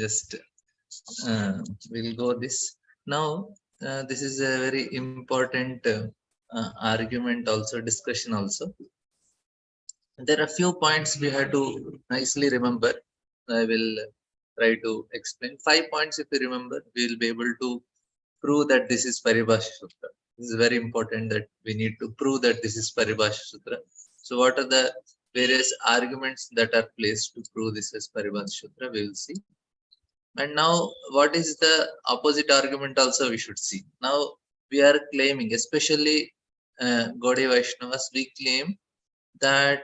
Just we'll go this now. This is a very important argument, also discussion. Also, there are few points we have to nicely remember. I will try to explain 5 points. If you remember, we will be able to prove that this is Paribhasha Sutra. This is very important that we need to prove that this is Paribhasha Sutra. So what are the various arguments that are placed to prove this is Paribhasha Sutra? We will see. And now what is the opposite argument also we should see. Now we are claiming, especially Gaudiya Vaishnavas, we claim that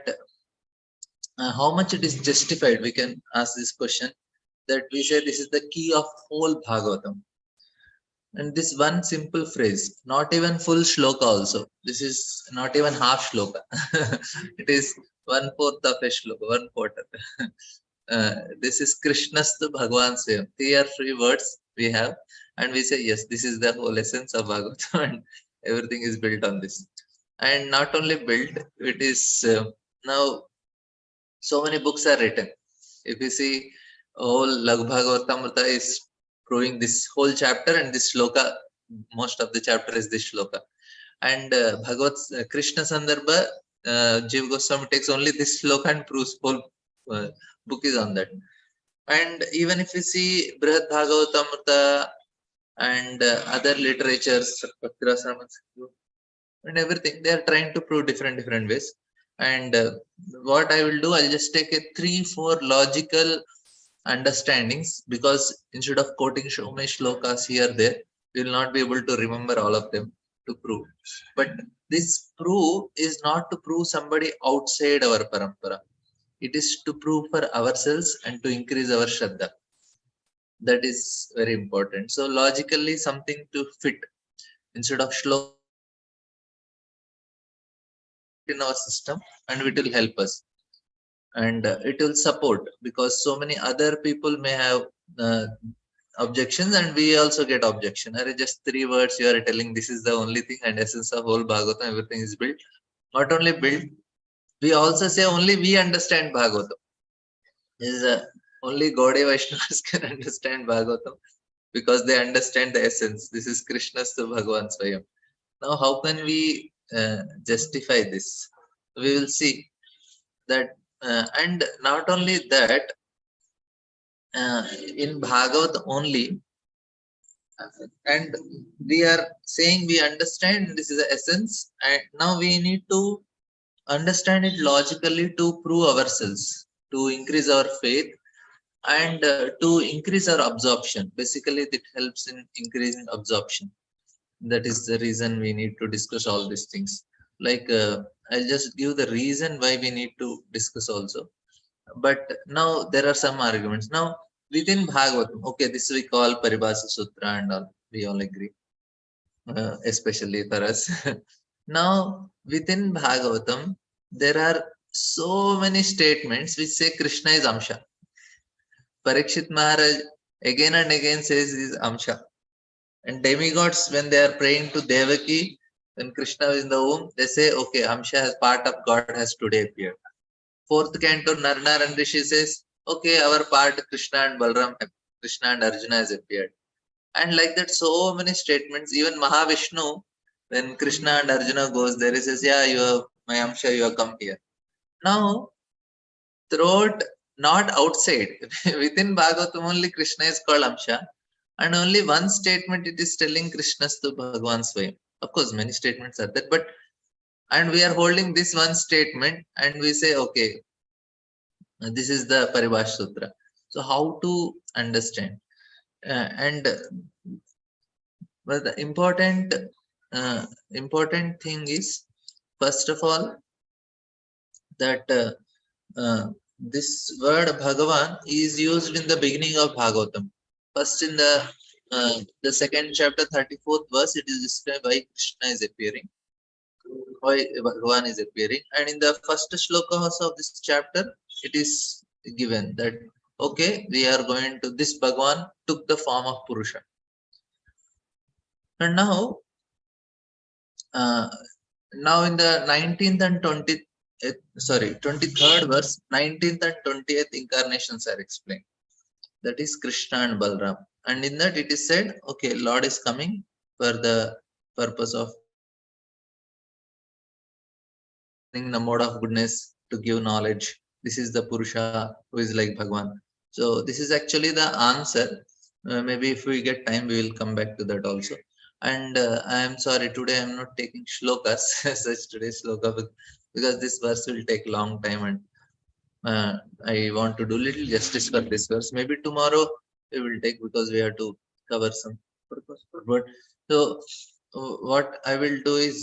how much it is justified. We can ask this question, that we say this is the key of whole Bhagavatam. And this one simple phrase, not even full shloka also. This is not even half shloka. It is 1/4 of a shloka, 1/4. This is Krishnastu Bhagavan Swayam. 3 or 3 words we have, and we say, yes, this is the whole essence of Bhagavatam, and everything is built on this. And not only built, it is now so many books are written. If you see, whole Lag Bhagavatamrita is proving this whole chapter, and this shloka, most of the chapter is this shloka. And Krishna Sandarbha, Jiva Goswami takes only this shloka and proves whole book is on that. And even if you see Brihad Bhagavatamrita and other literatures, and everything, they are trying to prove different ways. And what I will do, I'll just take a 3-4 logical understandings, because instead of quoting so many shlokas here there, we will not be able to remember all of them to prove. But this prove is not to prove somebody outside our parampara. It is to prove for ourselves and to increase our shraddha. That is very important. So logically something to fit instead of shloka in our system, and it will help us. And it will support, because so many other people may have objections, and we also get objection. Just 3 words you are telling this is the only thing, and essence of whole Bhagavatam, everything is built. Not only built, we also say only we understand Bhagavatam. This is only Gaudiya Vaishnavas can understand Bhagavatam, because they understand the essence. This is Krishnastu Bhagavan Swayam. Now how can we justify this? We will see that. And not only that, in Bhagavad only, and we are saying we understand this is the essence, and now we need to understand it logically to prove ourselves, to increase our faith, and to increase our absorption. Basically, it helps in increasing absorption. That is the reason we need to discuss all these things. Like I'll just give the reason why we need to discuss also. But now there are some arguments. Now within Bhagavatam, okay, this we call Paribhasa Sutra and all, we all agree, especially for us. Now within Bhagavatam, there are so many statements which say Krishna is Amsha. Parikshit Maharaj again and again says he is Amsha. And demigods, when they are praying to Devaki, when Krishna is in the womb, they say, okay, Amsha as part of God has today appeared. 4th canto, Narnaran Rishi says, okay, our part Krishna and Balram, Krishna and Arjuna has appeared. And like that, so many statements. Even Mahavishnu, when Krishna and Arjuna goes there, he says, yeah, you are my Amsha, you have come here. Now, throughout, not outside, within Bhagavatam only Krishna is called Amsha. And only one statement it is telling Krishnastu Bhagavan Swayam. Of course, many statements are that, but and we are holding this one statement, and we say, okay, this is the Paribhasha Sutra. So how to understand? But the important thing is, first of all, that this word Bhagavan is used in the beginning of Bhagavatam. First, in the 2nd chapter, 34th verse, it is described why Krishna is appearing, why Bhagavan is appearing. And in the first shloka of this chapter, it is given that, okay, we are going to, this Bhagavan took the form of Purusha. And now in the 19th and 23rd verse, 19th and 20th incarnations are explained. that is Krishna and Balram. And in that it is said, okay, Lord is coming for the purpose of explaining the mode of goodness to give knowledge. This is the Purusha who is like Bhagwan. So this is actually the answer. Maybe if we get time we will come back to that also. And I am sorry, today I am not taking shlokas such today's shloka, because this verse will take long time, and I want to do little justice for this verse. Maybe tomorrow we will take, because we have to cover some purpose. But so what I will do is,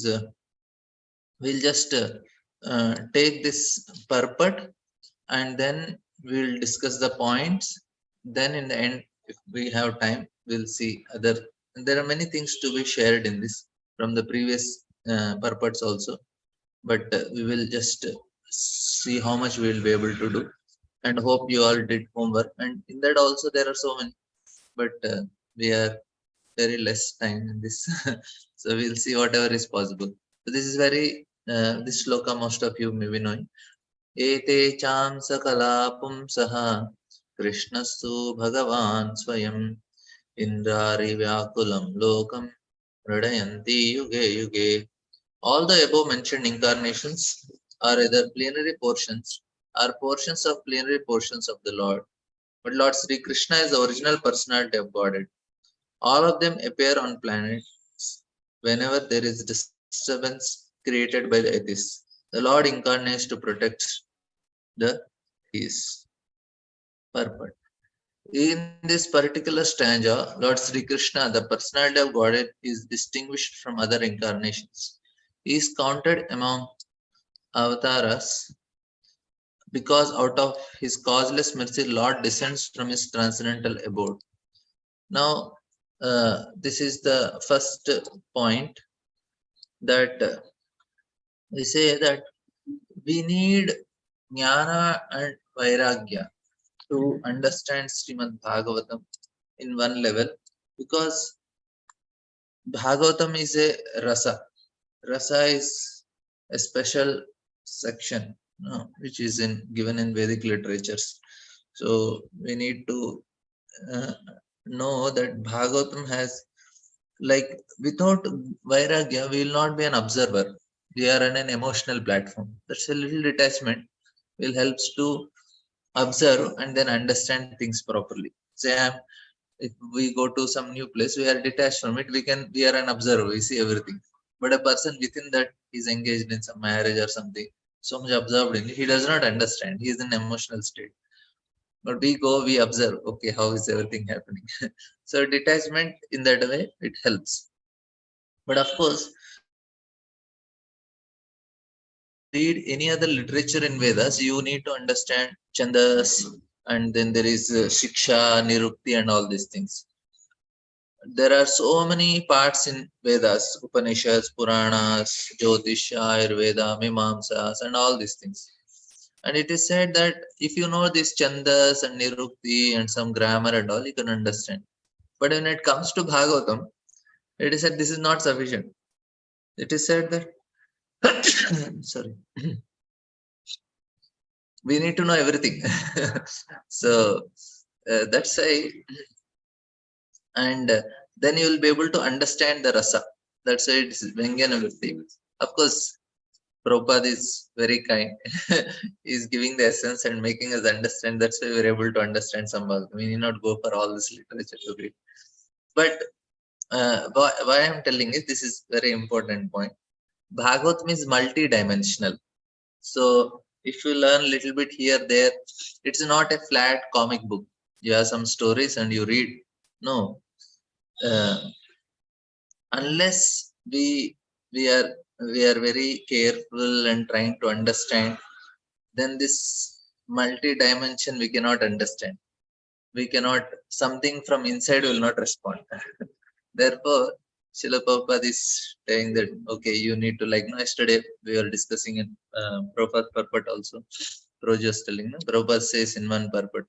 we'll just take this purport, and then we'll discuss the points. Then in the end, if we have time, we'll see other. There are many things to be shared in this from the previous purports also, but we will just see how much we will be able to do, and hope you all did homework. And in that also there are so many, but we are very less time in this. So we'll see whatever is possible. So this is very this shloka most of you may be knowing. Ete cham sakala pumsah Krishnastu Bhagavan Swayam Indrari Vyakulam Lokam Radayanti Yuge Yuge. All the above mentioned incarnations are either plenary portions or portions of plenary portions of the Lord. But Lord Sri Krishna is the original personality of Godhead. All of them appear on planets whenever there is disturbance created by the atheists. The Lord incarnates to protect the his purpose. In this particular stanza, Lord Sri Krishna, the personality of Godhead, is distinguished from other incarnations. He is counted among avatars because out of his causeless mercy, Lord descends from his transcendental abode. Now, this is the first point, that we say that we need jnana and vairagya to understand Srimad Bhagavatam in one level, because Bhagavatam is a rasa. Rasa is a special section, which is given in Vedic literatures. So we need to know that Bhagavatam has, like, without vairagya we will not be an observer. We are on an emotional platform. That's a little detachment will helps to observe and then understand things properly. Say if we go to some new place, we are detached from it. We are an observer. We see everything. But a person within that is engaged in some marriage or something, so much absorbed in it, he does not understand. He is in emotional state. But we go, we observe. Okay, how is everything happening? So detachment in that way it helps. But of course, if you read any other literature in Vedas, you need to understand chandas, and then there is shiksha, nirukti, and all these things. There are so many parts in Vedas, Upanishads, Puranas, Jyotisha, Ayurveda, Mimamsas, and all these things. And it is said that if you know these chandas and nirukti and some grammar and all, you can understand. But when it comes to Bhagavatam, it is said this is not sufficient. It is said that sorry, we need to know everything. So that's why, and then you will be able to understand the rasa. That's why it is Vyangyanavrti. Of course, Prabhupada is very kind. He is giving the essence and making us understand. That's why we're able to understand some Bhagavatam. We need not go for all this literature to read. But why I'm telling is, this is very important point. Bhagavatam is multi-dimensional. So if you learn a little bit here, there, it's not a flat comic book. You have some stories and you read. No. Unless we are very careful and trying to understand, then this multi-dimension we cannot understand. We cannot, something from inside will not respond. Therefore, Srila Prabhupada is saying that, okay, you need to, like, yesterday we were discussing in Prabhupada purport also. Prabhupada was telling, Prabhupada says in one purport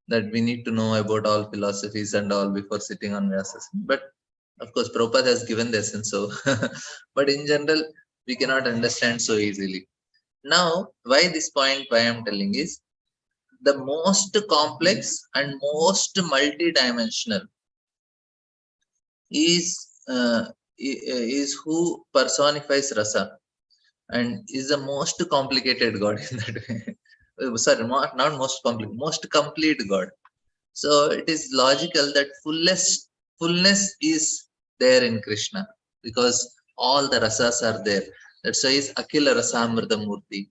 that we need to know about all philosophies and all before sitting on Vyasas. But of course, Prabhupada has given the essence. So, but in general, we cannot understand so easily. Now, why this point, why I am telling is, the most complex and most multi-dimensional is is who personifies rasa and is the most complicated god in that way. Sorry, not most complicated, most complete god. So it is logical that fullness is there in Krishna because all the rasas are there. That's why is Akila Rasamrita Murti.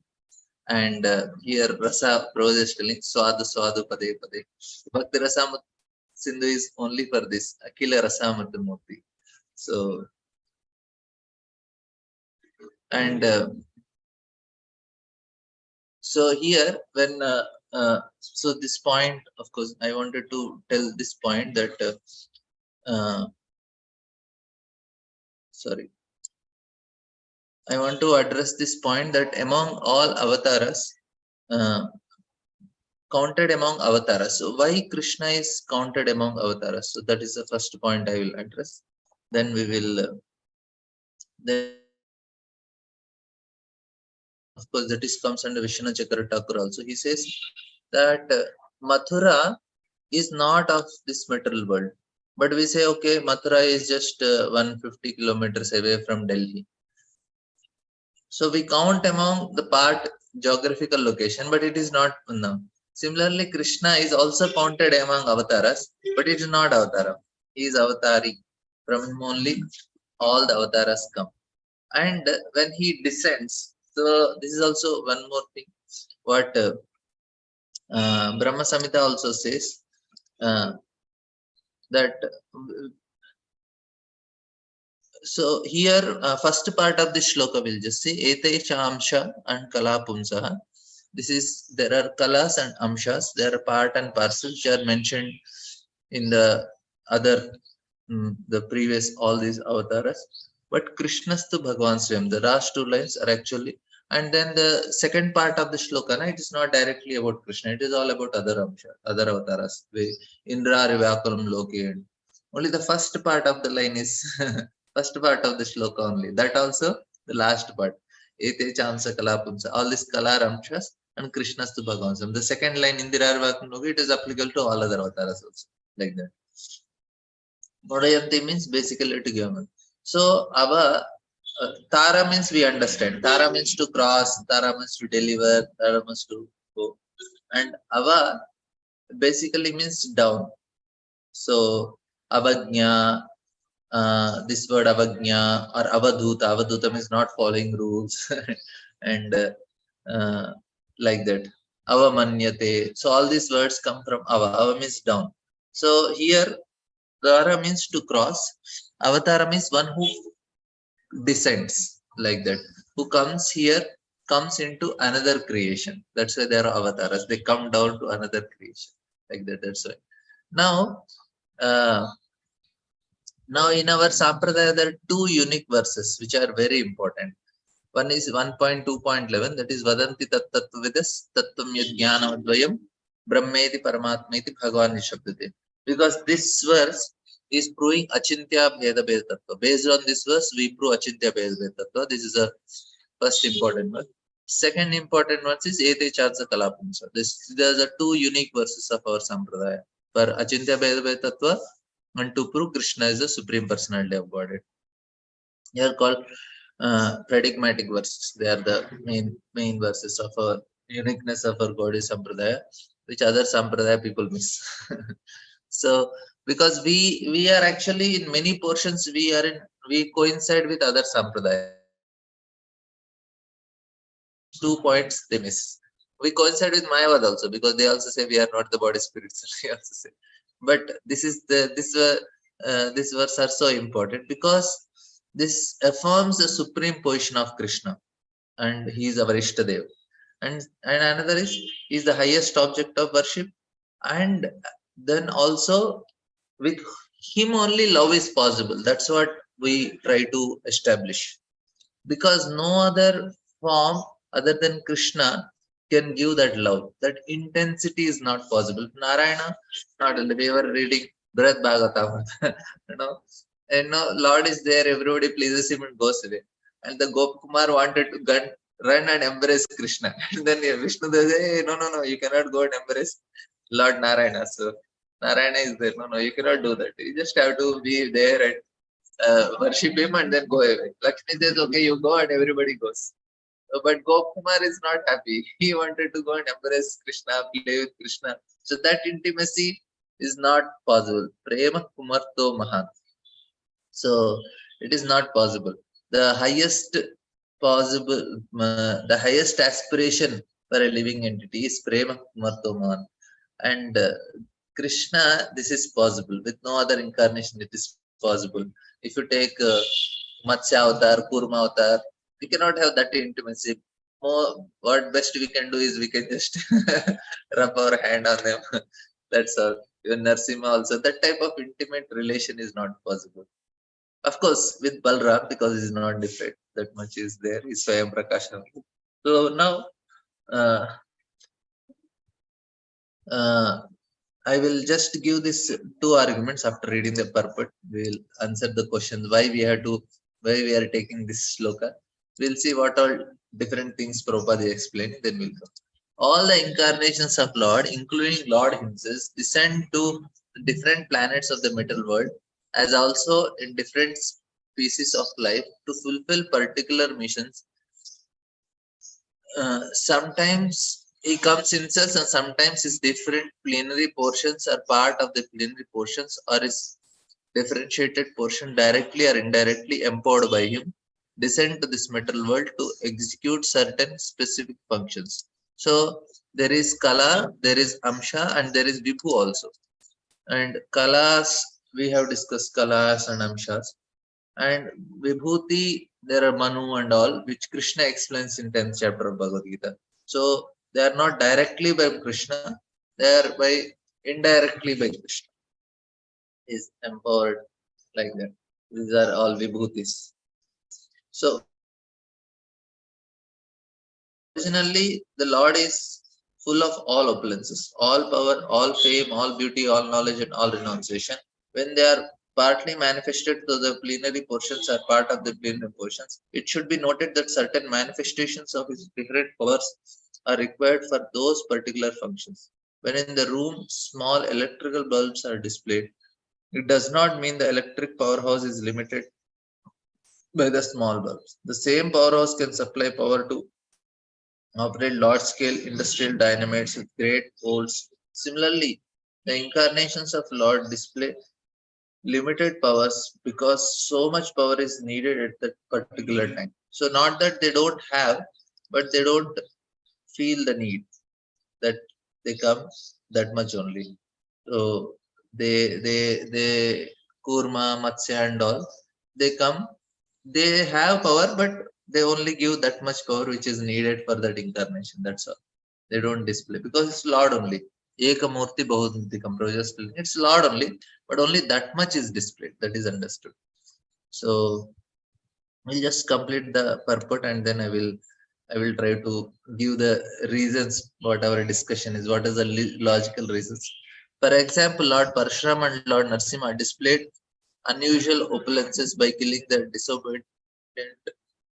And here Rasa Prose is telling Swadu Swadu Pade Pade. Bhakti Rasamrita Sindhu is only for this Akila Rasamrita Murti. So and so here when so this point, of course, I wanted to tell this point that sorry, I want to address this point that among all avatars, uh, counted among avatars, so why Krishna is counted among avatars? So that is the first point I will address. Then we will then of course that is comes under Vishnu Chakra Thakur also. He says that Mathura is not of this material world, but we say okay, Mathura is just 150 kilometers away from Delhi. So we count among the part geographical location, but it is not. No. Similarly, Krishna is also counted among avatars, but it is not avatara. He is avatari. From him only all the avatars come. And when he descends, so this is also one more thing. What Brahma Samhita also says that. So here, first part of the shloka will just say Ete Amsha and Kala Pumsaha. This is, there are kalas and amshas, there are part and parcels which are mentioned in the other, the previous, all these avatars. But Krishnastu Bhagavan Swayam, the last two lines are actually, and then the second part of the shloka, it is not directly about Krishna, it is all about other amsha, other avatars. Indra Rivakalam Loke. Only the first part of the line is first part of the shloka only. That also the last part. Ete Chamsa Kala Pumsa. All these Kala Ramshas and Krishna's to Bhagavan. The second line in the Rarvakanogi, it is applicable to all other avatars also. Like that. Modayanti means basically to give. So our Tara means we understand. Tara means to cross, Tara means to deliver, Tara means to go. And Ava basically means down. So Avagnya, this word avagnya or avadhuta means not following rules and like that. Avamanyate. So all these words come from ava means down. So here Dara means to cross, avatara means one who descends, like that, who comes here, comes into another creation. That's why there are avatars, they come down to another creation, like that. That's why now now in our Sampradaya, there are two unique verses which are very important. One is 1.2.11, that is Vadanti Tattvavidas Tattvam Yajnanavadvayam Brahmeti Paramatmeti Bhagavan Nishabdate. Because this verse is proving Achintya Bheda Bheda Tattva. Based on this verse, we prove Achintya Bheda Bheda Tattva. This is the first important one. Second important one is Ete Chansa Kalapumsa. These are the two unique verses of our Sampradaya. For Achintya Bheda Bheda Tattva, and to prove Krishna is the Supreme Personality of Godhead. They are called paradigmatic verses. They are the main verses of our uniqueness of our Gaudiya Sampradaya, which other Sampradaya people miss. So, because we are actually in many portions we coincide with other Sampradaya. 2 points they miss. We coincide with Mayavad also because they also say we are not the body spirits. We also say. But this is this verse are so important because this affirms the supreme position of Krishna, and he is our Ishtadev. And another is the highest object of worship, and then also with him only love is possible. That's what we try to establish, because no other form other than Krishna can give that love. That intensity is not possible. Narayana, not we were reading Brad Bhagavatam, and now Lord is there, everybody pleases him and goes away. And the Gopakumar wanted to gun run and embrace Krishna. And then Vishnu says, hey, no, you cannot go and embrace Lord Narayana. So Narayana is there. No, you cannot do that. You just have to be there and worship him and then go away. Lakshmi says, okay, you go, and everybody goes. But Gopkumar is not happy. He wanted to go and embrace Krishna, play with Krishna. So that intimacy is not possible. Prema Kumarto Mahan. So it is not possible. The highest possible, the highest aspiration for a living entity is Prema Kumarto Mahan. And Krishna, this is possible. With no other incarnation, it is possible. If you take Matsya avatar, Kurma avatar, we cannot have that intimacy. More, what best we can do is we can just rub our hand on them. That's all. Even Narsimha also, that type of intimate relation is not possible. Of course, with Balram, because he's not different, that much is there. He's Swayam Prakasha. So now, uh, uh, I will just give this two arguments after reading the purport. We will answer the questions why we are taking this sloka. We'll see what all different things Prabhupada is explaining. Then we'll go. All the incarnations of Lord, including Lord himself, descend to different planets of the material world, as also in different species of life to fulfill particular missions. Sometimes he comes himself, and sometimes his different plenary portions are part of the plenary portions, or his differentiated portion directly or indirectly empowered by him descend to this material world to execute certain specific functions. So there is Kala, there is Amsha, and there is Vibhu also. And Kalas, we have discussed Kalas and Amshas. And Vibhuti, there are Manu and all, which Krishna explains in 10th chapter of Bhagavad Gita. So they are not directly by Krishna, they are by indirectly by Krishna. Is empowered like that. These are all Vibhutis. So originally the Lord is full of all opulences, all power, all fame, all beauty, all knowledge, and all renunciation. When they are partly manifested to the plenary portions are part of the plenary portions, it should be noted that certain manifestations of his different powers are required for those particular functions. When in the room small electrical bulbs are displayed, it does not mean the electric powerhouse is limited by the small bulbs. The same powerhouse can supply power to operate large-scale industrial dynamites with great volts. Similarly, the incarnations of Lord display limited powers because so much power is needed at that particular time. So not that they don't have, but they don't feel the need that they come that much only. So they Kurma, Matsya and all, they come, they have power, but they only give that much power which is needed for that incarnation. That's all. They don't display because it's Lord only. Ekamurti Bahudnikam. It's Lord only, but only that much is displayed. That is understood. So we'll just complete the purport and then I will try to give the reasons what our discussion is. What is the logical reasons? For example, Lord Parshuram and Lord Narsimha displayed unusual opulences by killing the disobedient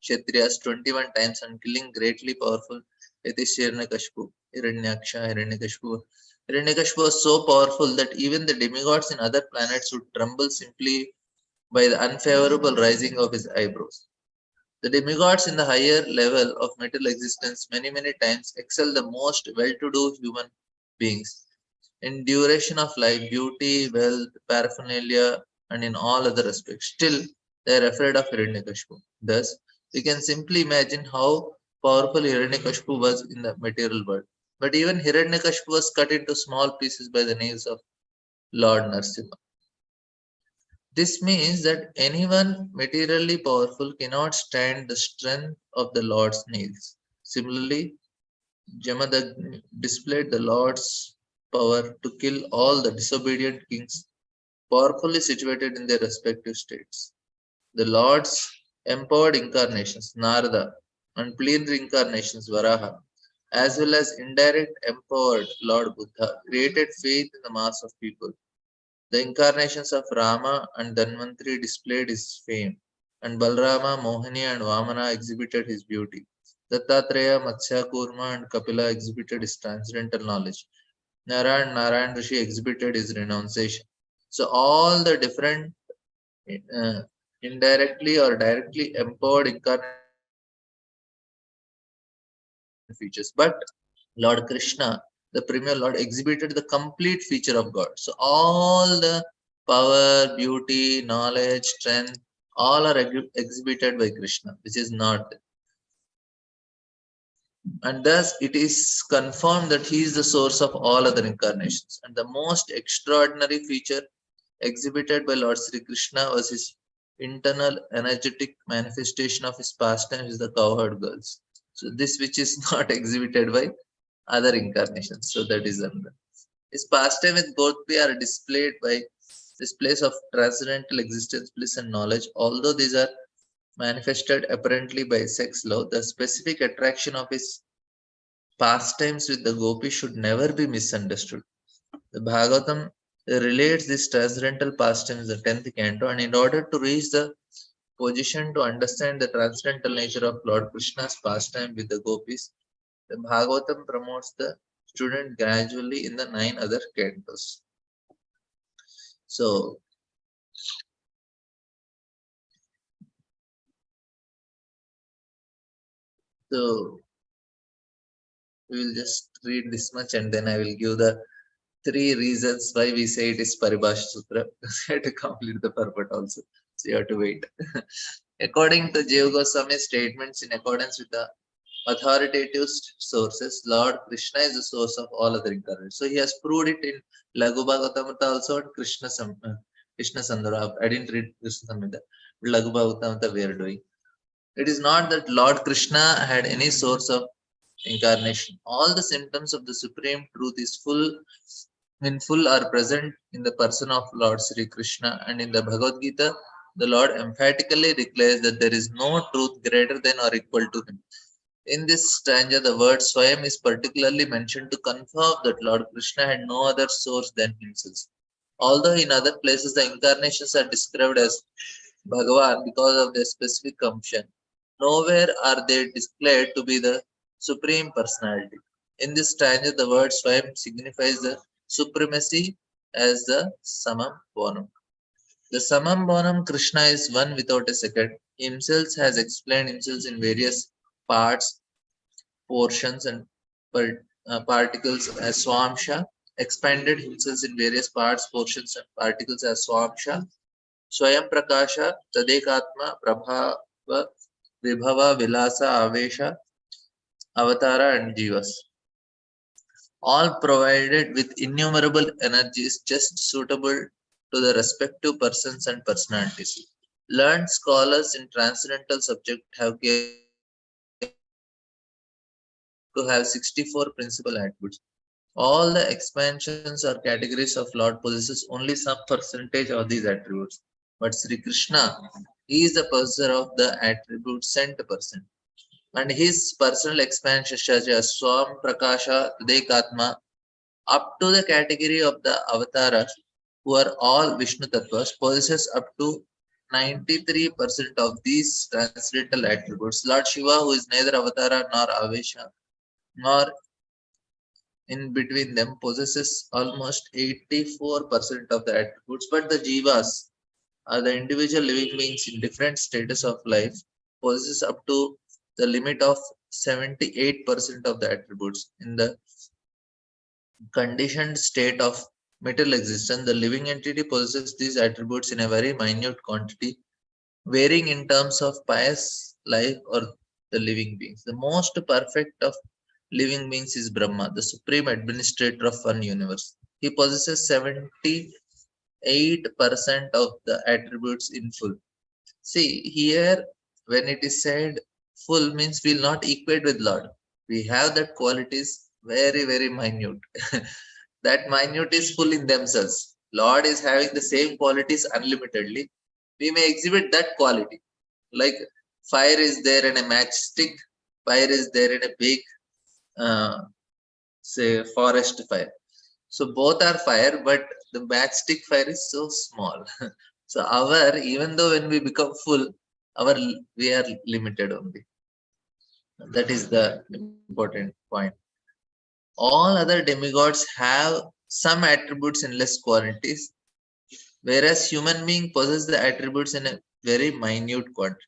Kshatriyas 21 times and killing greatly powerful Hiranyakashipu, Hiranyakashipu. Hiranyakashipu was so powerful that even the demigods in other planets would tremble simply by the unfavorable rising of his eyebrows. The demigods in the higher level of material existence many times excel the most well-to-do human beings in duration of life, beauty, wealth, paraphernalia, and in all other aspects. Still, they are afraid of Hiranyakashipu. Thus, we can simply imagine how powerful Hiranyakashipu was in the material world. But even Hiranyakashipu was cut into small pieces by the nails of Lord Narsimha. This means that anyone materially powerful cannot stand the strength of the Lord's nails. Similarly, Jamadagni displayed the Lord's power to kill all the disobedient kings powerfully situated in their respective states. The Lord's empowered incarnations, Narada, and plenary incarnations, Varaha, as well as indirect empowered Lord Buddha, created faith in the mass of people. The incarnations of Rama and Dhanvantri displayed his fame, and Balrama, Mohini, and Vamana exhibited his beauty. Dattatreya, Matsya, Kurma, and Kapila exhibited his transcendental knowledge. Narayan Rishi exhibited his renunciation. So all the different uh, indirectly or directly empowered incarnate features. But Lord Krishna, the premier Lord, exhibited the complete feature of God. So all the power, beauty, knowledge, strength, all are exhibited by Krishna, which is not. And thus it is confirmed that he is the source of all other incarnations. And the most extraordinary feature exhibited by Lord Sri Krishna was his internal energetic manifestation of his pastime with the cowherd girls. So this which is not exhibited by other incarnations. So that is another. His pastime with Godpi are displayed by displays of transcendental existence, bliss, and knowledge. Although these are manifested apparently by sex love, the specific attraction of his pastimes with the gopi should never be misunderstood. The Bhagavatam relates this transcendental pastime in the 10th canto, and in order to reach the position to understand the transcendental nature of Lord Krishna's pastime with the gopis, the Bhagavatam promotes the student gradually in the 9 other cantos. So, so we will just read this much and then I will give the 3 reasons why we say it is Paribhasha Sutra. We have to complete the purport also. So you have to wait. According to Jiva Goswami's statements, in accordance with the authoritative sources, Lord Krishna is the source of all other incarnations. So he has proved it in Laghu Bhagavatamrita also and Krishna Sandara. I didn't read Krishna Samhita, but Laghu Bhagavatamrita we are doing. It is not that Lord Krishna had any source of incarnation. All the symptoms of the supreme truth is full are present in the person of Lord Sri Krishna, and in the Bhagavad Gita, the Lord emphatically declares that there is no truth greater than or equal to him. In this stanza, the word Swayam is particularly mentioned to confirm that Lord Krishna had no other source than himself. Although in other places the incarnations are described as Bhagavan because of their specific function, nowhere are they declared to be the Supreme Personality. In this stanza, the word Swayam signifies the supremacy as the Samam Bonam. The Samam Bonam Krishna is one without a second. He himself has explained himself in various parts, portions, and particles as Swamsha, expanded himself in various parts, portions, and particles as Swamsha, Swayam Prakasha, Tadekatma, Prabhava, Vibhava, Vilasa, Avesha, Avatara, and Jivas. All provided with innumerable energies just suitable to the respective persons and personalities. Learned scholars in transcendental subject have carefully defined Krishna to have 64 principal attributes. All the expansions or categories of Lord possesses only some percentage of these attributes. But Sri Krishna, he is the possessor of the attribute cent percent. And his personal expansions such as Swam, Prakasha, Dekatma, up to the category of the avatars, who are all Vishnu Tattvas, possesses up to 93% of these transcendental attributes. Lord Shiva, who is neither avatara nor avesha, nor in between them, possesses almost 84% of the attributes, but the jivas are the individual living beings in different status of life, possesses up to the limit of 78% of the attributes. In the conditioned state of material existence, the living entity possesses these attributes in a very minute quantity, varying in terms of pious life or the living beings. The most perfect of living beings is Brahma, the supreme administrator of one universe. He possesses 78% of the attributes in full. See, here when it is said full means we'll not equate with Lord. We have that qualities very, very minute. That minute is full in themselves. Lord is having the same qualities unlimitedly. We may exhibit that quality. Like fire is there in a matchstick, fire is there in a big, uh, say, forest fire. So both are fire, but the matchstick fire is so small. So our, even though when we become full, our we are limited only. That is the important point. All other demigods have some attributes in less quantities, whereas human being possess the attributes in a very minute quantity.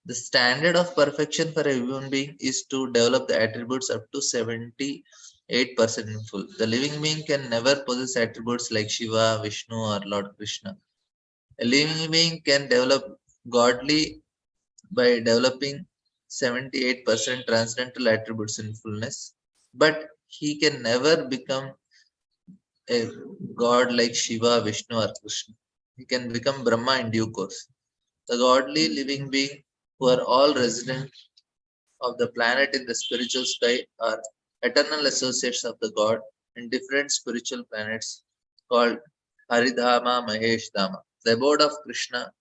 The standard of perfection for a human being is to develop the attributes up to 78% in full. The living being can never possess attributes like Shiva, Vishnu, or Lord Krishna. A living being can develop godly by developing 78% transcendental attributes in fullness, but he can never become a god like Shiva, Vishnu, or Krishna. He can become Brahma in due course. The godly living being who are all resident of the planet in the spiritual sky are eternal associates of the god in different spiritual planets called Haridhama, Mahesh Dhama. The abode of Krishna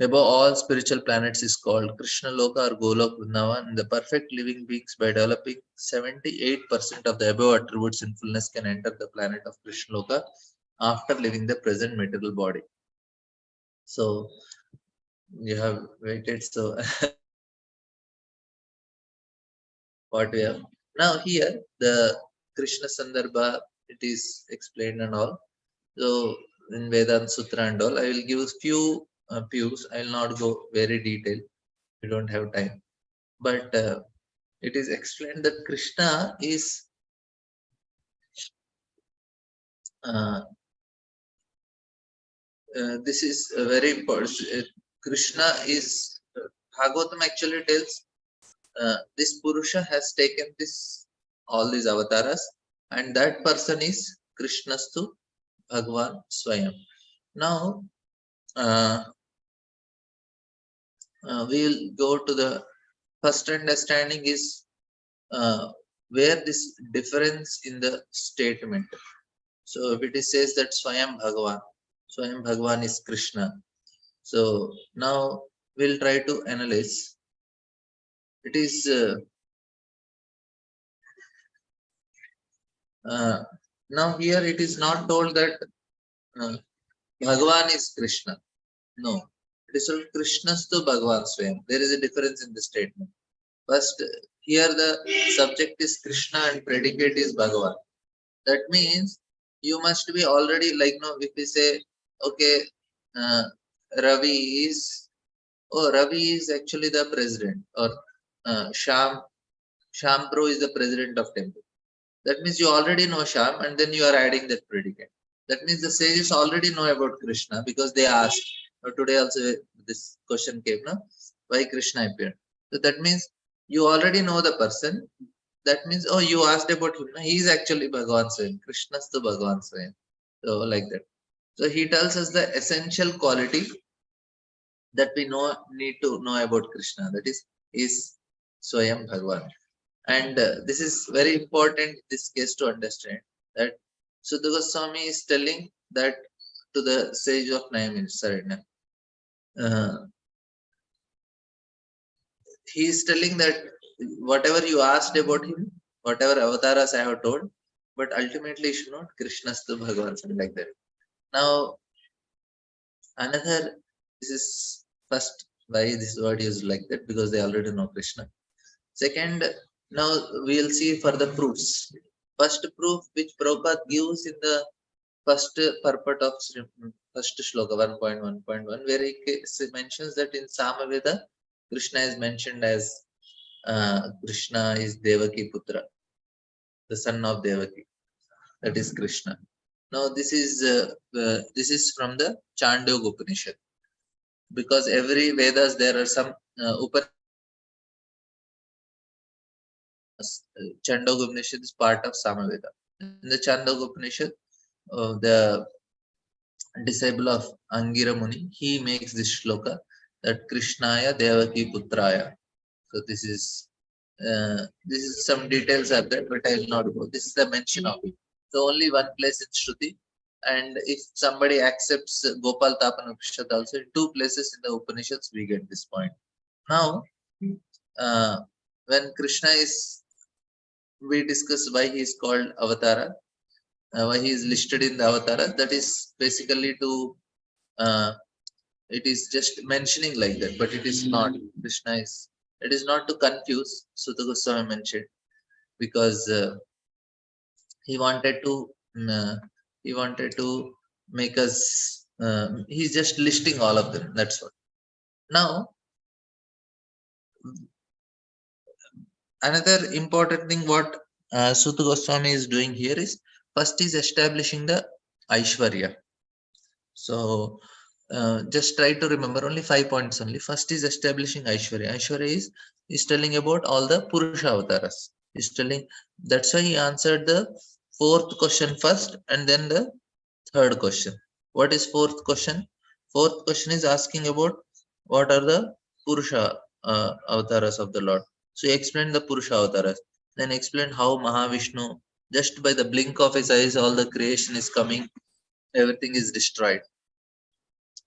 above all spiritual planets is called Krishna Loka or Golok Vrindavan. The perfect living beings, by developing 78% of the above attributes in fullness, can enter the planet of Krishna Loka after leaving the present material body. So you have waited. So what we have now here, the Krishna Sandarbha, it is explained and all. So in Vedanta Sutra and all, I will give few views. I will not go very detailed. We don't have time. But it is explained that Krishna is uh, this is very important. Krishna is Bhagavatam actually tells this Purusha has taken this all these avatars, and that person is Krishnastu Bhagavan Swayam. Now uh, we will go to the first understanding is where this difference in the statement. So if it is says that Swayam Bhagavan is Krishna. So now we'll try to analyze. It is now here it is not told that uh, Bhagavan is Krishna. No, it is told Krishna's to Bhagavan Swayam. There is a difference in the statement. First, here the subject is Krishna and predicate is Bhagavan. That means you must be already like no. If we say okay, uh, Ravi is Ravi is actually the president, or Sham Pro is the president of temple. That means you already know Sham, and then you are adding that predicate. That means the sages already know about Krishna because they asked. Today also this question came, no? Why Krishna appeared? So that means you already know the person. That means, oh, you asked about him. No? He is actually Bhagavan Swayam. Krishna's the Bhagavan Swayam. So like that. So he tells us the essential quality that we need to know about Krishna. That is Swayam Bhagavan. And this is very important this case to understand that Sudha Goswami is telling that to the sage of 9 minutes Saranya. He is telling that whatever you asked about him, whatever avatars I have told, but ultimately you should not Krishna's to Bhagavan, something like that. Now, another, this is first why this word is like that, because they already know Krishna. Second, now we'll see further proofs. First proof which Prabhupada gives in the first purport of first shloka 1.1.1, where he mentions that in Samaveda, Krishna is mentioned as Krishna is Devaki Putra, the son of Devaki. That is Krishna. Now this is from the Chandogya Upanishad, because every Vedas there are some Chandogya Upanishad is part of Samaveda. In the Chandogya Upanishad, the disciple of Angira Muni, he makes this shloka that Krishnaya Devaki Putraya. So this is some details are there, but I will not go. This is the mention of it. So only one place in Shruti, and if somebody accepts Gopal Tapan Upanishad also, in two places in the Upanishads we get this point. Now, when Krishna is, we discuss why he is called Avatara, why he is listed in the Avatara. That is basically to it is just mentioning like that, but it is not. Krishna is It is not to confuse, Suta Goswami mentioned, because he wanted to mm, uh, he wanted to make us. He's just listing all of them. That's what. Now, another important thing what Suta Goswami is doing here is first is establishing the Aishwarya. So just try to remember only 5 points only. First is establishing Aishwarya. Aishwarya is telling about all the Purusha avatars. Is telling that's why he answered the fourth question first and then the third question. What is fourth question? Fourth question is asking about what are the Purusha avatars of the Lord. So he explained the Purusha avatars. Then explained how Mahavishnu, just by the blink of his eyes, all the creation is coming, everything is destroyed.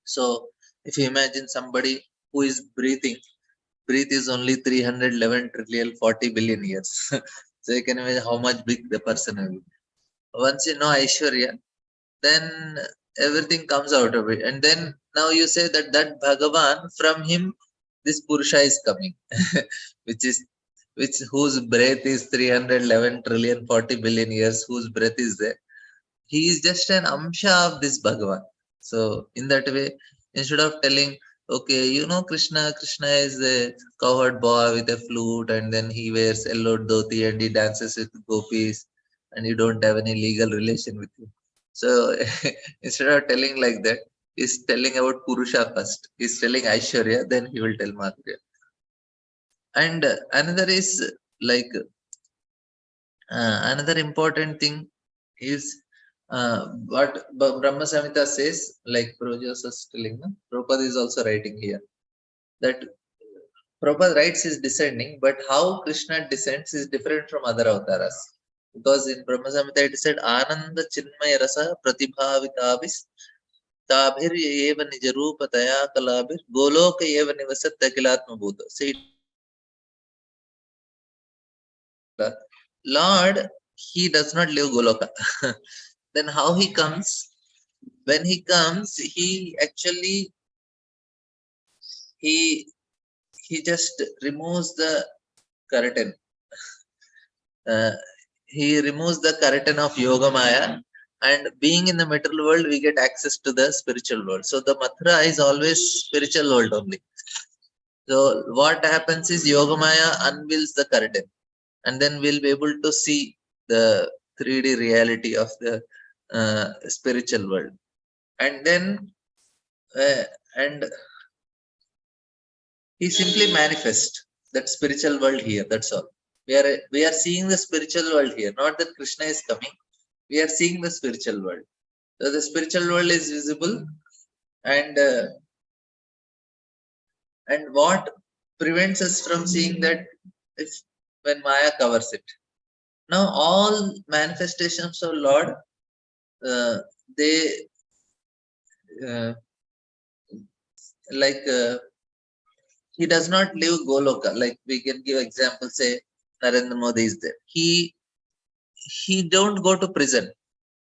So if you imagine somebody who is breathing, breathe is only 311 trillion 40 billion years. So you can imagine how much big the person will be. Once you know Aishwarya, then everything comes out of it. And then now you say that Bhagavan, from him, this Purusha is coming, which is whose breath is 311 trillion 40 billion years, whose breath is there. He is just an amsha of this Bhagavan. So in that way, instead of telling, okay, Krishna is a cowherd boy with a flute, and then he wears yellow dhoti and he dances with gopis, and you don't have any legal relation with him. So instead of telling like that, he's telling about Purusha first. He's telling Aishwarya, then he will tell Madhurya. And another is like another important thing is what Brahma Samhita says, like Prabhupada was telling, no? Prabhupada is also writing here that Prabhupada writes is descending, but how Krishna descends is different from other avatars. Because in Brahma Samhita it said, Ananda Chinmaya Rasa Pratibhavitabis Tabhir Eva Nijarupa Taya Kalabir Goloka Eva Nivasat Takilatma Buddha. See, Lord, he does not live Goloka. Then how he comes? When he comes, he actually he he just removes the curtain. Uh, he removes the curtain of Yoga Maya, and being in the material world, we get access to the spiritual world. So the Mathura is always spiritual world only. So what happens is Yoga Maya unveils the curtain, and then we'll be able to see the 3D reality of the spiritual world. And then uh, and he simply manifests that spiritual world here. That's all. We are seeing the spiritual world here. Not that Krishna is coming. We are seeing the spiritual world. So the spiritual world is visible, and what prevents us from seeing that is when Maya covers it. Now all manifestations of Lord, uh, they uh, like he does not live Goloka. Like we can give example, say Narendra Modi is there. He don't go to prison,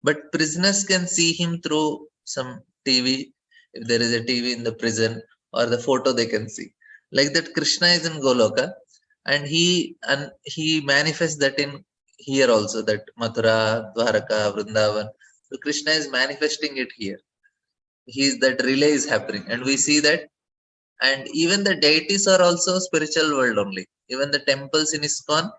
but prisoners can see him through some TV. If there is a TV in the prison, or the photo they can see. Like that, Krishna is in Goloka, and he manifests that in here also, that Mathura, Dwaraka, Vrindavan. So Krishna is manifesting it here. That relay is happening, and we see that. And even the deities are also spiritual world only. Even the temples in ISKCON,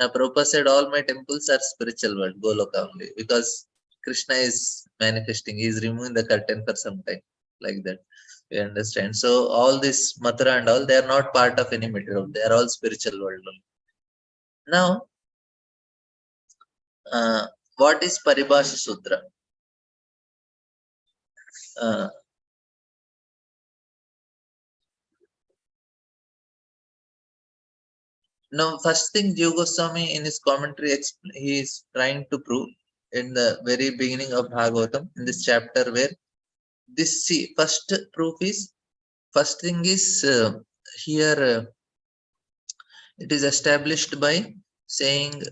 Prabhupada said all my temples are spiritual world, Goloka only, because Krishna is manifesting. He is removing the curtain for some time, like that. We understand. So all this Mathura and all, they are not part of any material. They are all spiritual world only. Now, what is Paribhasha Sutra? Uh, Now, first thing, Jiva Goswami in his commentary, he is trying to prove in the very beginning of Bhagavatam, in this chapter, where this, see, first proof is, first thing is here, it is established by saying,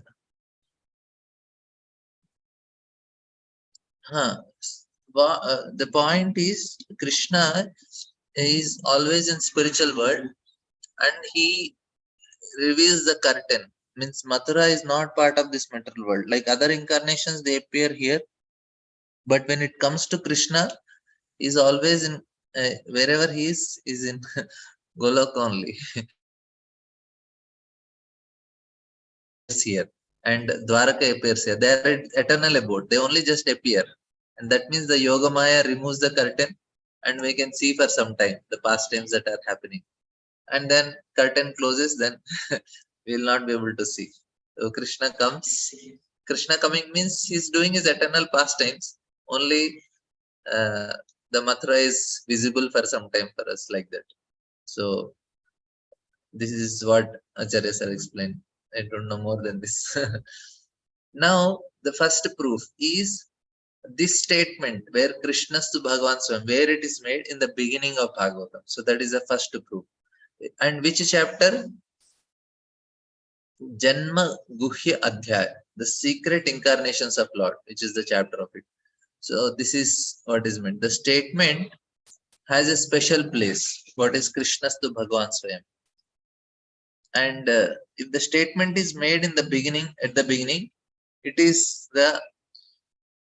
the point is Krishna is always in spiritual world, and he reveals the curtain. Means Mathura is not part of this material world. Like other incarnations, they appear here, but when it comes to Krishna, is always in wherever he is in Golok only. Appears here, and Dwaraka appears here. They are eternal abode. They only just appear, and that means the Yoga Maya removes the curtain, and we can see for some time the pastimes that are happening. And then curtain closes, then we will not be able to see. So Krishna comes. Krishna coming means he's doing his eternal pastimes. Only the Mathura is visible for some time for us, like that. So this is what Acharya sir explained. I don't know more than this. Now the first proof is this statement where Krishnastu Bhagavan Swam, where it is made in the beginning of Bhagavatam. So that is the first proof. And which chapter? Janma Guhya Adhyaya, the secret incarnations of Lord, which is the chapter of it. So this is what is meant. The statement has a special place. What is Krishnastu Bhagavan Swayam? And if the statement is made in the beginning, at the beginning, it is the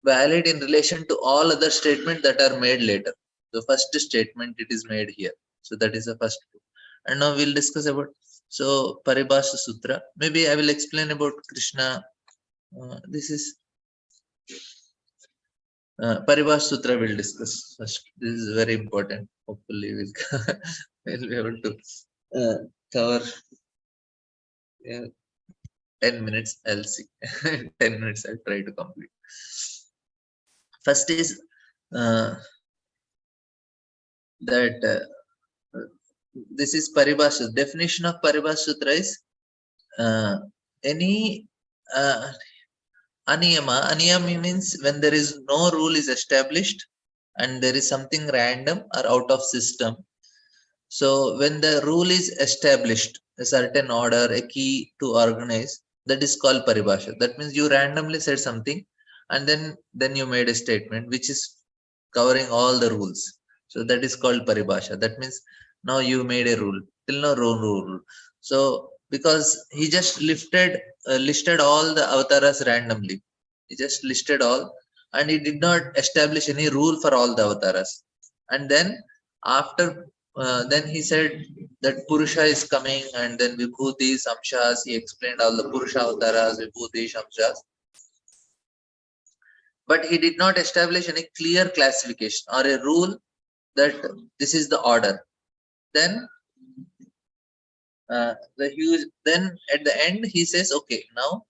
valid in relation to all other statements that are made later. The first statement it is made here. So that is the first. And now we'll discuss about Paribhasha Sutra. Maybe I will explain about Krishna. This is Paribhasha Sutra we'll discuss first. This is very important. Hopefully we'll be able to cover 10 minutes. I'll see. 10 minutes I'll try to complete. First is that this is Paribhasha. Definition of Paribhasha Sutra is any aniyama. Aniyama means when there is no rule is established and there is something random or out of system. So when the rule is established, a certain order, a key to organize, that is called Paribhasha. That means you randomly said something and then you made a statement which is covering all the rules. So that is called Paribhasha. That means now you made a rule. Till now rule. So because he just listed all the avatars randomly. He just listed all and he did not establish any rule for all the avatars. And then after then he said that Purusha is coming and then Vibhuti, Samshas, he explained all the Purusha avatars, Vibhuti, Samshas. But he did not establish any clear classification or a rule that this is the order. Then then at the end he says, okay, now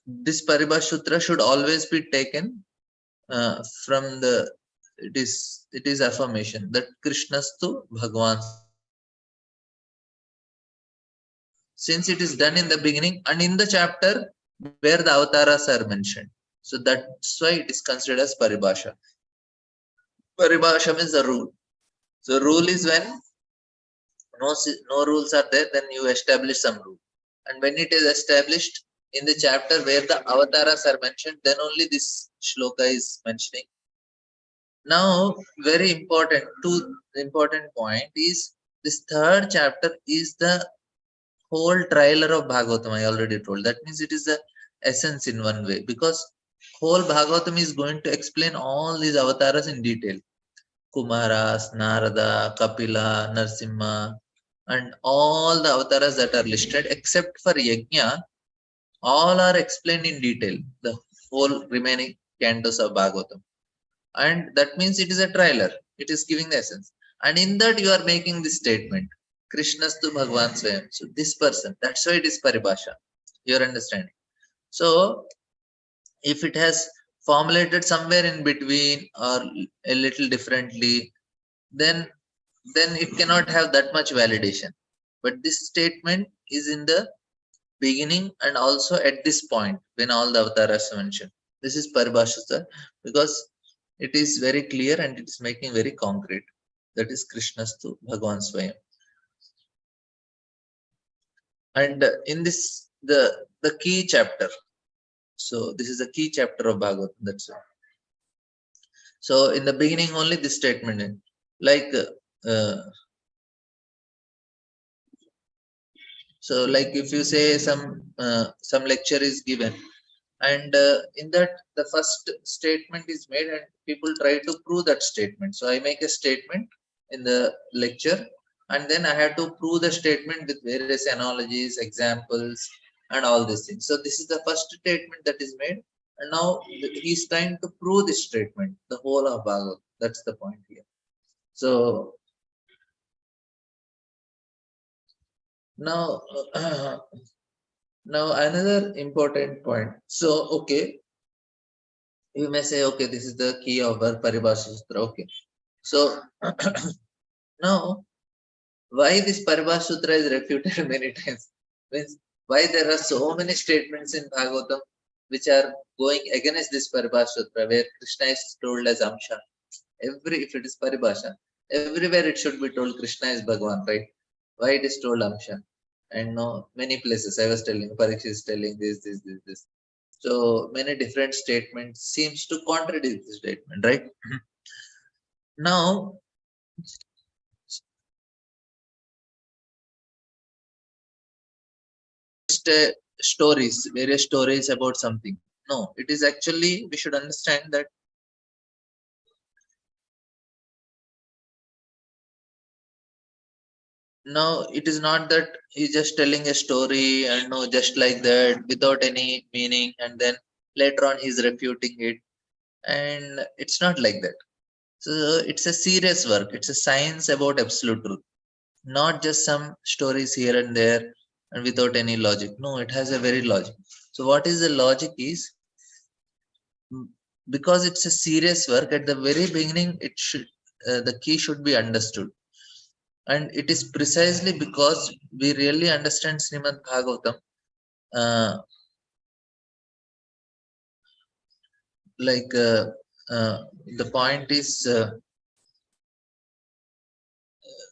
this Paribhasha Sutra should always be taken from the it is affirmation that Krishnastu Bhagavan. Since it is done in the beginning and in the chapter where the avatars are mentioned. So that's why it is considered as Paribhasha. Paribhasha means the rule. So rule is when no rules are there, then you establish some rule. And when it is established in the chapter where the avatars are mentioned, then only this shloka is mentioning. Now, very important, important point is this third chapter is the whole trailer of Bhagavatam. I already told. That means it is the essence in one way, because whole Bhagavatam is going to explain all these avatars in detail. Kumaras, Narada, Kapila, Narsimha, and all the avatars that are listed except for Yajna, all are explained in detail, the whole remaining cantos of Bhagavatam. And that means it is a trailer. It is giving the essence. And in that you are making this statement, Krishnastu Bhagavan Swayam. So this person, that's why it is Paribhasha. Your understanding. So if it has formulated somewhere in between or a little differently, then it cannot have that much validation. But this statement is in the beginning and also at this point when all the avatars are mentioned. This is Paribhasha because it is very clear and it is making very concrete. That is Krishnastu Bhagavan Swayam. And in this, the key chapter. So this is the key chapter of Bhagavatam. That's it. So in the beginning only this statement, like So like if you say some lecture is given, and in that the first statement is made and people try to prove that statement. So I make a statement in the lecture, and then I have to prove the statement with various analogies, examples, and all these things. So this is the first statement that is made, and now he's trying to prove this statement, the whole of Bhagavad. That's the point here. So now now another important point. So okay, you may say, okay, this is the key of our Paribhasha Sutra. Okay. So now, why this Paribhasha Sutra is refuted many times? Means why there are so many statements in Bhagavatam which are going against this Paribhasha Sutra, where Krishna is told as Amsha. If it is Paribhasha, everywhere it should be told Krishna is Bhagavan, right? Why it is told Amsha? And no, many places I was telling, Parikshit is telling this. So many different statements seems to contradict the statement, right? Now, just various stories about something. No, it is actually, we should understand that now it is not that he's just telling a story and no, just like that without any meaning, and then later on he's refuting it. And it's not like that. So it's a serious work. It's a science about absolute truth, not just some stories here and there and without any logic. No, it has a very logic. So what is the logic is, because it's a serious work at the very beginning, it should the key should be understood. And it is precisely because we really understand Srimad Bhagavatam, uh, like uh, the point is,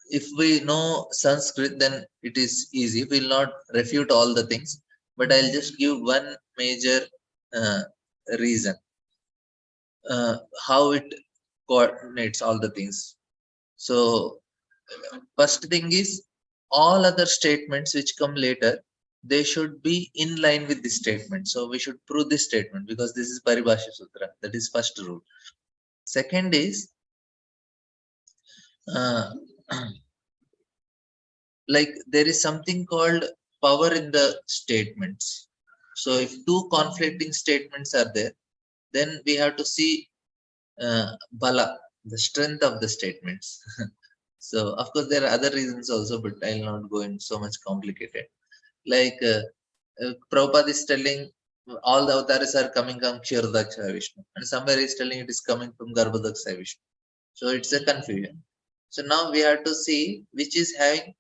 if we know Sanskrit, then it is easy. We'll not refute all the things, but I'll just give one major uh, reason, how it coordinates all the things. So first thing is, all other statements which come later, they should be in line with this statement. So we should prove this statement because this is Paribhasha Sutra. That is first rule. Second is, uh, like there is something called power in the statements. So if two conflicting statements are there, then we have to see bala, the strength of the statements. So of course there are other reasons also, but I'll not go in so much complicated. Like Prabhupada is telling all the avatars are coming from Kshirodaksha Vishnu, and somewhere is telling it is coming from Garbhodaksha Vishnu. So it's a confusion. So now we have to see which is having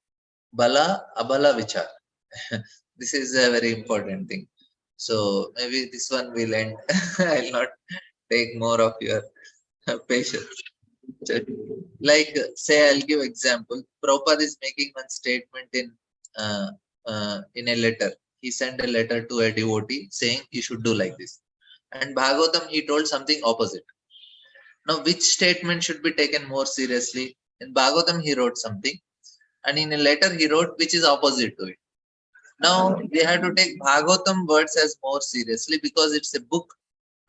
Bala, Abala, Vichar. This is a very important thing. So maybe this one will end. I'll not take more of your patience. Like, say, I'll give example. Prabhupada is making one statement in a letter. He sent a letter to a devotee saying you should do like this. And Bhagavatam, he told something opposite. Now, which statement should be taken more seriously? In Bhagavatam, he wrote something, and in a letter, he wrote which is opposite to it. Now, we have to take Bhagavatam words as more seriously because it's a book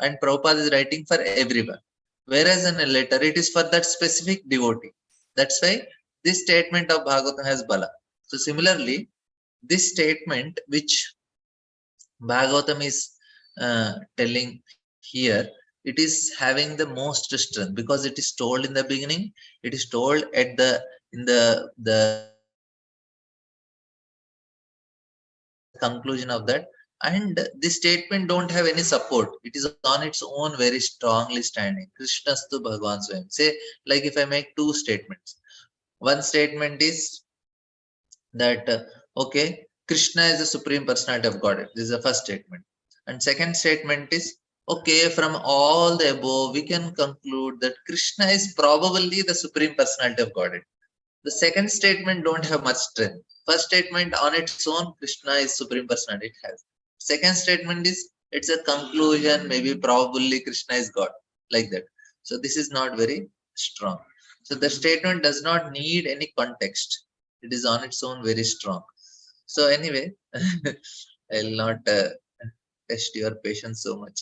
and Prabhupada is writing for everyone. Whereas in a letter, it is for that specific devotee. That's why this statement of Bhagavatam has Bala. So, similarly, this statement which Bhagavatam is telling here, it is having the most strength because it is told in the beginning, it is told at the in the conclusion of that, and this statement don't have any support. It is on its own very strongly standing. Krishnastu Bhagavan Swayam. Say, like if I make two statements. One statement is that, okay, Krishna is the Supreme Personality of Godhead. This is the first statement. And second statement is, okay, from all the above, we can conclude that Krishna is probably the Supreme Personality of Godhead. The second statement don't have much strength. First statement on its own, Krishna is Supreme Personality, it has. Second statement is, it's a conclusion, maybe probably Krishna is God, like that. So this is not very strong. So the statement does not need any context. It is on its own very strong. So anyway, I'll not test your patience so much.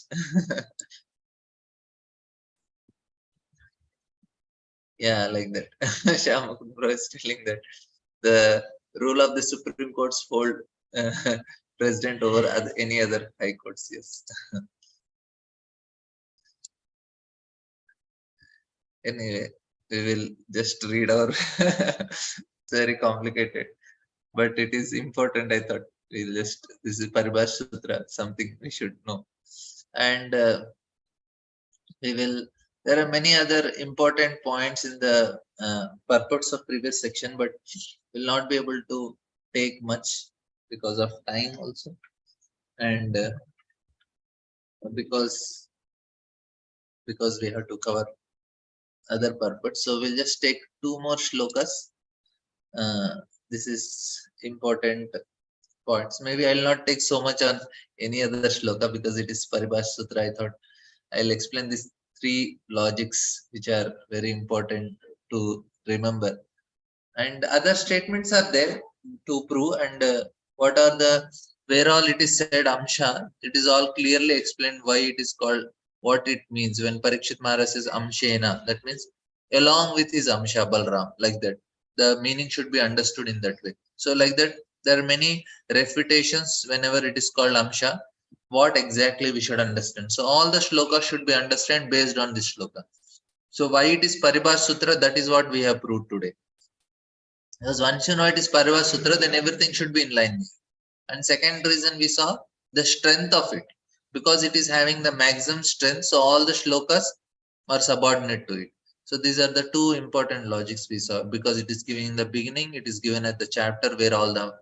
Yeah, like that. Shamakun bro is telling that the rule of the Supreme Court's hold uh, president over any other high courts. Yes. Anyway, we will just read our. It's very complicated, but it is important. I thought we'll just this is Paribhas Sutra, something we should know, and we will. There are many other important points in the purports of previous section, but will not be able to take much because of time also, and because we have to cover other purports. So we'll just take two more shlokas. This is important points. Maybe I'll not take so much on any other shloka because it is Paribhas Sutra. I thought I'll explain these three logics which are very important to remember. And other statements are there to prove. And what are the where all it is said amsha, it is all clearly explained why it is called, what it means when Parikshit Maharaj says amshena. That means along with his amsha Balram, like that. The meaning should be understood in that way. So like that, there are many refutations whenever it is called amsha. What exactly we should understand. So all the shlokas should be understood based on this shloka. So why it is Paribhas Sutra, that is what we have proved today. Because once you know it is Paribhas Sutra, then everything should be in line. And second reason we saw the strength of it, because it is having the maximum strength. So all the shlokas are subordinate to it. So these are the two important logics we saw, because it is given in the beginning, it is given at the chapter where all the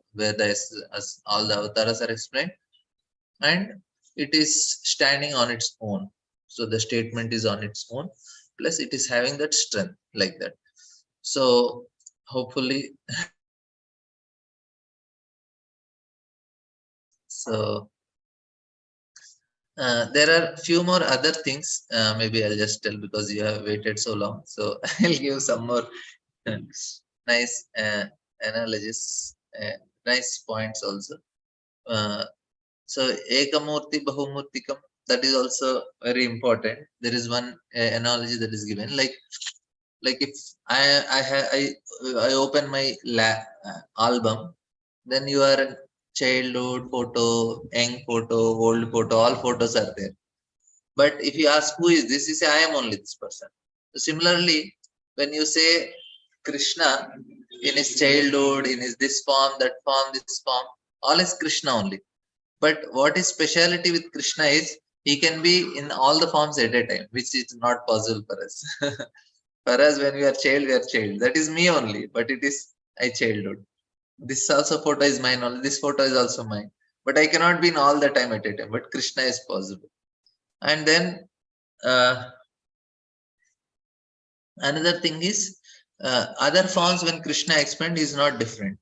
all the avatars are explained, and it is standing on its own. So the statement is on its own, plus it is having that strength like that. So hopefully, so there are few more other things. Maybe I'll just tell because you have waited so long. So I'll give some more uh, nice analogies, nice points also. Uh, so Ekamurti Bahumurtikam, that is also very important. There is one analogy that is given, like if I open my album, then your childhood photo, young photo, old photo, all photos are there. But if you ask who is this, you say I am only this person. So similarly, when you say Krishna in his childhood, in his this form, that form, this form, all is Krishna only. But what is speciality with Krishna is he can be in all the forms at a time, which is not possible for us. For us, when we are child, we are child. That is me only, but it is I childhood. This also photo is mine only. This photo is also mine. But I cannot be in all the time at a time. But Krishna is possible. And then uh, another thing is other forms when Krishna expand is not different.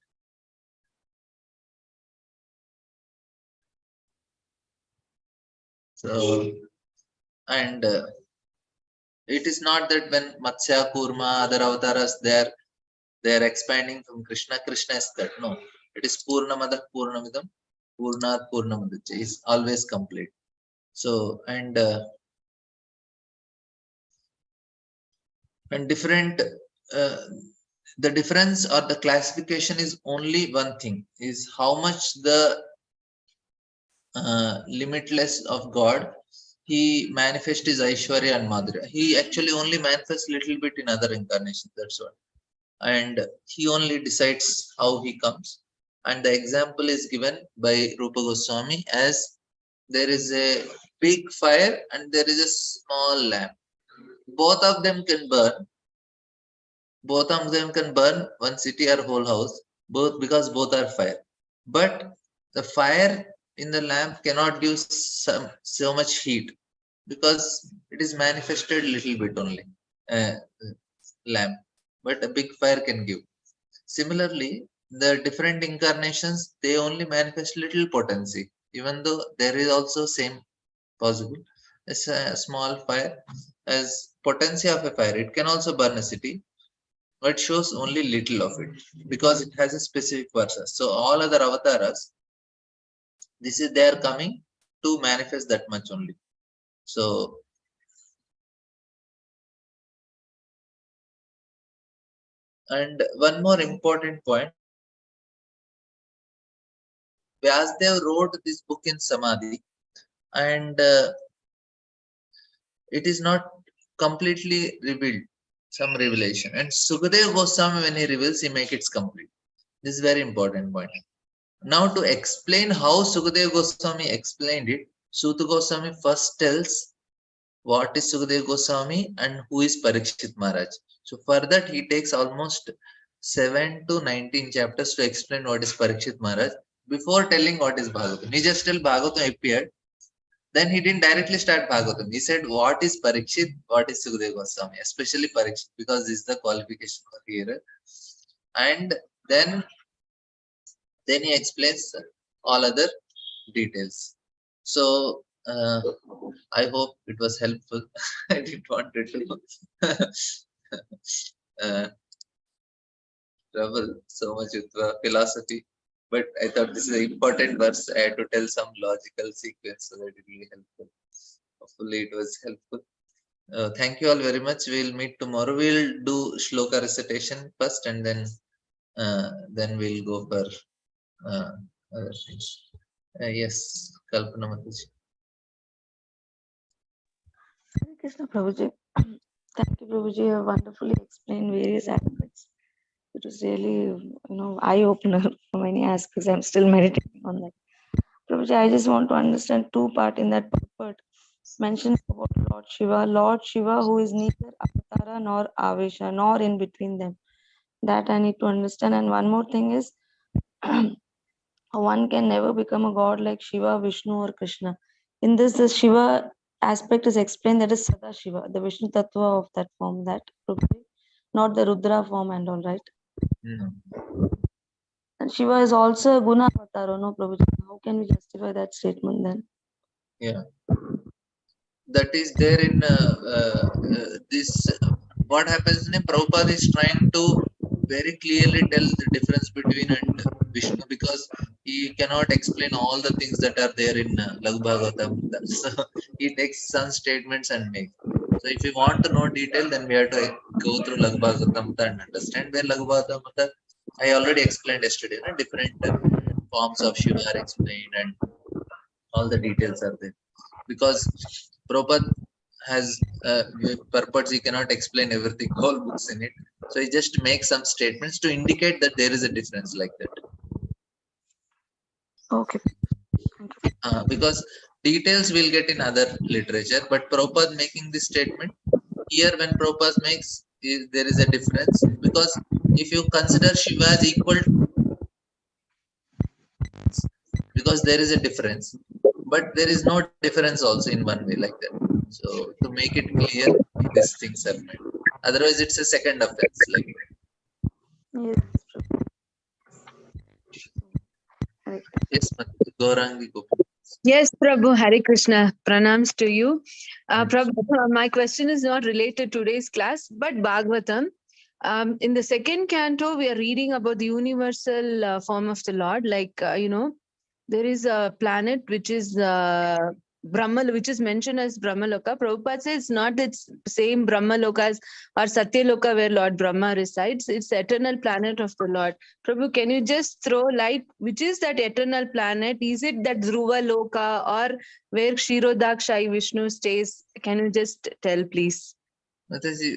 So and it is not that when Matsya, Kurma, other avatars they are expanding from Krishna. Krishna is that. No, it is Purnamada Purnamidam Purnat Purnamadacha is always complete. So and different uh, the difference or the classification is only one thing, is how much the limitless of God he manifests his Aishwarya and Madhurya. He actually only manifests little bit in other incarnations. That's what. And he only decides how he comes. And the example is given by Rupa Goswami as there is a big fire and there is a small lamp. Both of them can burn. Both of them can burn one city or whole house, both because both are fire. But the fire in the lamp cannot give so much heat because it is manifested little bit only. Uh, lamp, but a big fire can give. Similarly, the different incarnations they only manifest little potency, even though there is also same possible. It's a small fire as potency of a fire. It can also burn a city, but shows only little of it because it has a specific verses. So all other avatars, this is they are coming to manifest that much only. So and one more important point, Vyasdev wrote this book in Samadhi, and it is not completely revealed, some revelation. And Sukadev Goswami, when he reveals, he makes it complete. This is very important point. Now to explain how Sukadev Goswami explained it, Suta Goswami first tells what is Sukadev Goswami and who is Parikshit Maharaj. So for that he takes almost 7 to 19 chapters to explain what is Parikshit Maharaj before telling what is Bhagavatam. He just tell Bhagavatam appeared. Then he didn't directly start Bhagavatam. He said what is Parikshit, what is Sukadev Goswami, especially Parikshit, because this is the qualification for here. And then he explains all other details. So I hope it was helpful. I didn't want to trouble so much with philosophy, but I thought this is an important verse. I had to tell some logical sequence so that it will be helpful. Hopefully, it was helpful. Thank you all very much. We'll meet tomorrow. We'll do shloka recitation first, and then we'll go for other things. Yes, Kalpana Mataji. Hare Krishna Prabhuji. Thank you, Prabhuji. You have wonderfully explained various aspects. It was really, eye-opener for many aspects. I'm still meditating on that. Prabhuji, I just want to understand two part in that purport. Mentions about Lord Shiva. Lord Shiva, who is neither Avatara nor Avesha, nor in between them. That I need to understand. And one more thing is, one can never become a god like Shiva, Vishnu, or Krishna. In this, the Shiva aspect is explained, that is Sada Shiva, the Vishnu Tattva of that form, that Prabhuji, not the Rudra form and all, right? No. And Shiva is also a Guna Avatar, no Prabhuji? How can we justify that statement then? Yeah. That is there in this. What happens in Prabhupada is trying to very clearly tell the difference between and Vishnu, because he cannot explain all the things that are there in Laghu Bhagavatam. So he takes some statements and makes. So if you want to know detail, then we have to go through Laghu Bhagavatam and understand where Laghu Bhagavatam. I already explained yesterday. Different forms of Shiva are explained and all the details are there. Because Prabhupada has purports, he cannot explain everything, all books in it. So he just makes some statements to indicate that there is a difference like that. Okay. Because details we'll get in other literature, but Prabhupada making this statement here, when Prabhupada makes, there is a difference, because if you consider Shiva as equal, because there is a difference, but there is no difference also in one way like that. So to make it clear, these things are made. Otherwise, it's a second offense. Like Yes. yes, Gaurangi Gopi. Yes, Prabhu, Hare Krishna, pranams to you. Prabhu, my question is not related to today's class, but Bhagavatam. In the second canto, we are reading about the universal form of the Lord. Like, there is a planet which is Brahma, which is mentioned as Brahmaloka. Prabhupada says it's not the same Brahmaloka as or Satyaloka where Lord Brahma resides. It's the eternal planet of the Lord. Prabhu, can you just throw light? Which is that eternal planet? Is it that Dhruva Loka or where Kshirodakshai Vishnu stays? Can you just tell, please?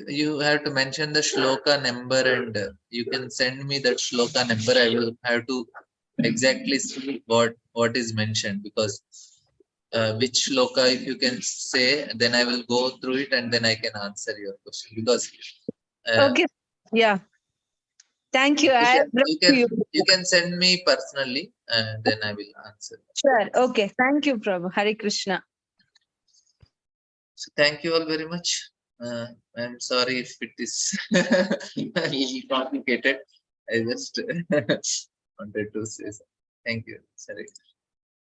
You have to mention the shloka number, and you can send me that shloka number. I will have to exactly see what is mentioned, because which shloka, if you can say, then I will go through it and then I can answer your question. Because okay, yeah. Thank you. You can send me personally, and then I will answer. Sure. Okay. Thank you, Prabhu. Hare Krishna. So thank you all very much. I'm sorry if it is a little complicated. I just wanted to say so. Thank you. Sorry.